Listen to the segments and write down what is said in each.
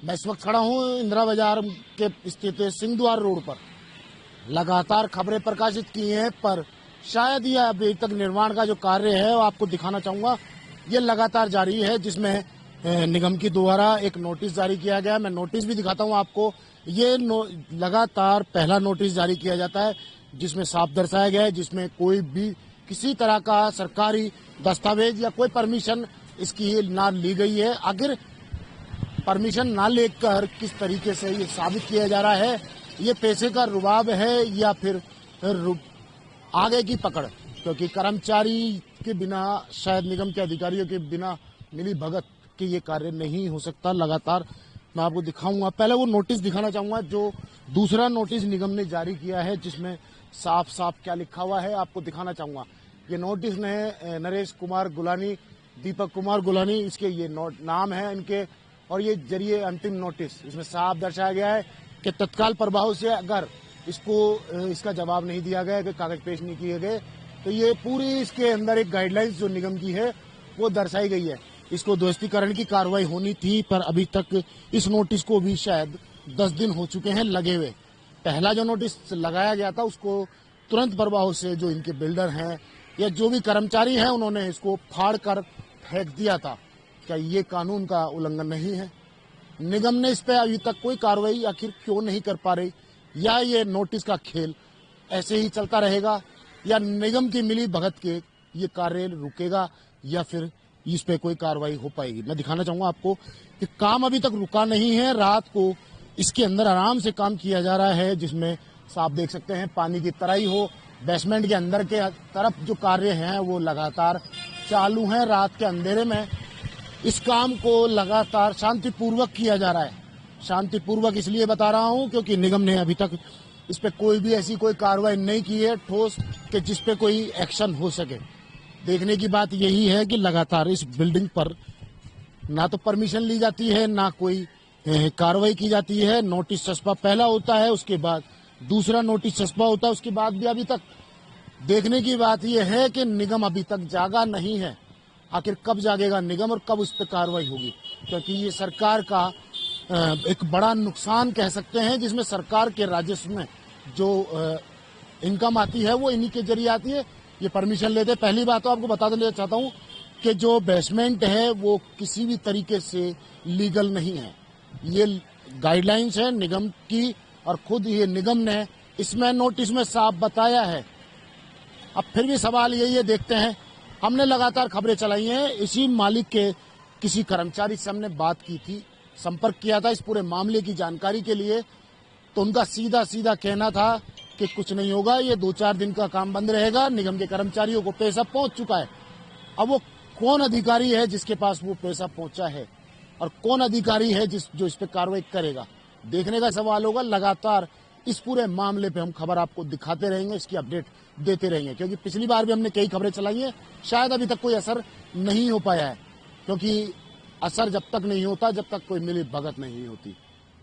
मैं इस वक्त खड़ा हूँ इंदिरा बाजार के स्थित सिंह द्वार रोड पर। लगातार खबरें प्रकाशित की हैं, पर शायद यह अभी तक निर्माण का जो कार्य है वो आपको दिखाना चाहूंगा, ये लगातार जारी है, जिसमें निगम के द्वारा एक नोटिस जारी किया गया। मैं नोटिस भी दिखाता हूं आपको। ये लगातार पहला नोटिस जारी किया जाता है, जिसमें साफ दर्शाया गया है, जिसमें कोई भी किसी तरह का सरकारी दस्तावेज या कोई परमिशन इसकी ना ली गई है। आखिर परमिशन ना लेकर किस तरीके से ये साबित किया जा रहा है, ये पैसे का रुबाब है या फिर आगे की पकड़, क्योंकि कर्मचारी के बिना, शायद निगम के अधिकारियों के बिना मिली भगत के ये कार्य नहीं हो सकता। लगातार मैं आपको दिखाऊंगा। पहले वो नोटिस दिखाना चाहूंगा जो दूसरा नोटिस निगम ने जारी किया है, जिसमें साफ साफ क्या लिखा हुआ है आपको दिखाना चाहूंगा। ये नोटिस ने नरेश कुमार गुलानी, दीपक कुमार गुलानी, इसके ये नाम है इनके, और ये जरिए अंतिम नोटिस। इसमें साफ दर्शाया गया है कि तत्काल प्रभाव से अगर इसका जवाब नहीं दिया गया, कि कागज पेश नहीं किए गए, तो ये पूरी इसके अंदर एक गाइडलाइंस जो निगम की है वो दर्शाई गई है। इसको ध्वस्तीकरण की कार्रवाई होनी थी, पर अभी तक इस नोटिस को भी शायद 10 दिन हो चुके हैं लगे हुए। पहला जो नोटिस लगाया गया था उसको तुरंत प्रभाव से जो इनके बिल्डर हैं या जो भी कर्मचारी हैं, उन्होंने इसको फाड़ कर फेंक दिया था। क्या ये कानून का उल्लंघन नहीं है? निगम ने इस पर अभी तक कोई कार्रवाई आखिर क्यों नहीं कर पा रही? या ये नोटिस का खेल ऐसे ही चलता रहेगा, या निगम की मिली भगत के ये कार्य रुकेगा, या फिर इस पे कोई कार्रवाई हो पाएगी? मैं दिखाना चाहूंगा आपको कि काम अभी तक रुका नहीं है। रात को इसके अंदर आराम से काम किया जा रहा है, जिसमें साफ देख सकते हैं पानी की तराई हो, बेसमेंट के अंदर के तरफ जो कार्य हैं वो लगातार चालू हैं। रात के अंधेरे में इस काम को लगातार शांतिपूर्वक किया जा रहा है। शांतिपूर्वक इसलिए बता रहा हूं क्योंकि निगम ने अभी तक इस पे कोई भी ऐसी कोई कार्रवाई नहीं की है ठोस, कि जिस पे कोई एक्शन हो सके। देखने की बात यही है कि लगातार इस बिल्डिंग पर ना तो परमिशन ली जाती है, ना कोई कार्रवाई की जाती है। नोटिस चस्पा पहला होता है, उसके बाद दूसरा नोटिस चस्पा होता है, उसके बाद भी अभी तक देखने की बात यह है कि निगम अभी तक जागा नहीं है। आखिर कब जागेगा निगम और कब उस पर कार्रवाई होगी? क्योंकि ये सरकार का एक बड़ा नुकसान कह सकते हैं, जिसमें सरकार के राजस्व में जो इनकम आती है वो इन्हीं के जरिए आती है। ये परमिशन लेते, पहली बात तो आपको बता देना चाहता हूँ कि जो बेसमेंट है वो किसी भी तरीके से लीगल नहीं है। ये गाइडलाइंस है निगम की, और खुद ये निगम ने इसमें नोटिस में साफ बताया है। अब फिर भी सवाल यही है, देखते हैं। हमने लगातार खबरें चलाई हैं, इसी मालिक के किसी कर्मचारी से हमने बात की थी, संपर्क किया था इस पूरे मामले की जानकारी के लिए, तो उनका सीधा सीधा कहना था कि कुछ नहीं होगा, ये 2-4 दिन का काम बंद रहेगा। निगम के कर्मचारियों को पैसा पहुंच चुका है। अब वो कौन अधिकारी है जिसके पास वो पैसा पहुंचा है, और कौन अधिकारी है जो इस पे कार्रवाई करेगा, देखने का सवाल होगा। लगातार इस पूरे मामले पे हम खबर आपको दिखाते रहेंगे, इसकी अपडेट देते रहेंगे, क्योंकि पिछली बार भी हमने कई खबरें चलाई हैं, शायद अभी तक कोई असर नहीं हो पाया है। क्योंकि असर जब तक नहीं होता जब तक कोई मिली भगत नहीं होती,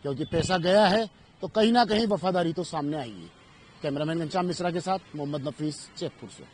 क्योंकि पैसा गया है तो कहीं ना कहीं वफादारी तो सामने आएगी। कैमरामैन घनश्याम मिश्रा के साथ मोहम्मद नफीस, जयपुर से।